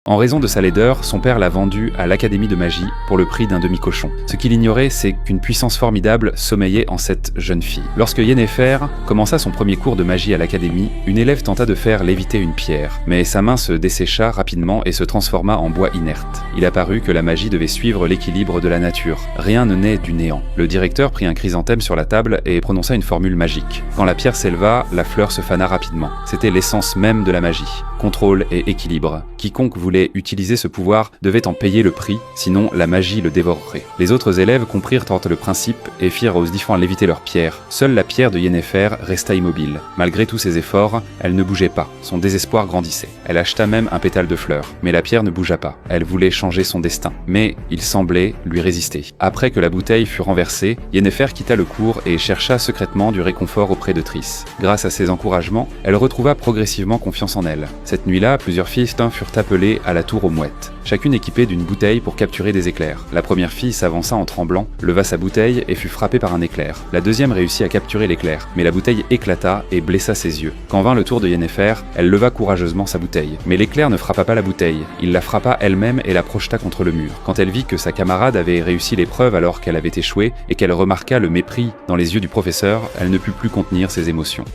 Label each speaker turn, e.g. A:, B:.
A: En raison de sa laideur, son père l'a vendue à l'Académie de magie pour le prix d'un demi-cochon. Ce qu'il ignorait, c'est qu'une puissance formidable sommeillait en cette jeune fille. Lorsque Yennefer commença son premier cours de magie à l'Académie, une élève tenta de faire léviter une pierre, mais sa main se dessécha rapidement et se transforma en bois inerte. Il apparut que la magie devait suivre l'équilibre de la nature. Rien ne naît du néant. Le directeur prit un chrysanthème sur la table et prononça une formule magique. Quand la pierre s'éleva, la fleur se fana rapidement. C'était l'essence même de la magie. Contrôle et équilibre. Quiconque voulait utiliser ce pouvoir devait en payer le prix, sinon la magie le dévorerait. Les autres élèves comprirent tort le principe et firent aux Ozdifans léviter leur pierre. Seule la pierre de Yennefer resta immobile. Malgré tous ses efforts, elle ne bougeait pas. Son désespoir grandissait. Elle acheta même un pétale de fleur. Mais la pierre ne bougea pas. Elle voulait changer son destin. Mais il semblait lui résister. Après que la bouteille fut renversée, Yennefer quitta le cours et chercha secrètement du réconfort auprès de Triss. Grâce à ses encouragements, elle retrouva progressivement confiance en elle. Cette nuit-là, plusieurs filles furent appelées à la tour aux mouettes, chacune équipée d'une bouteille pour capturer des éclairs. La première fille s'avança en tremblant, leva sa bouteille et fut frappée par un éclair. La deuxième réussit à capturer l'éclair, mais la bouteille éclata et blessa ses yeux. Quand vint le tour de Yennefer, elle leva courageusement sa bouteille. Mais l'éclair ne frappa pas la bouteille, il la frappa elle-même et la projeta contre le mur. Quand elle vit que sa camarade avait réussi l'épreuve alors qu'elle avait échoué et qu'elle remarqua le mépris dans les yeux du professeur, elle ne put plus contenir ses émotions.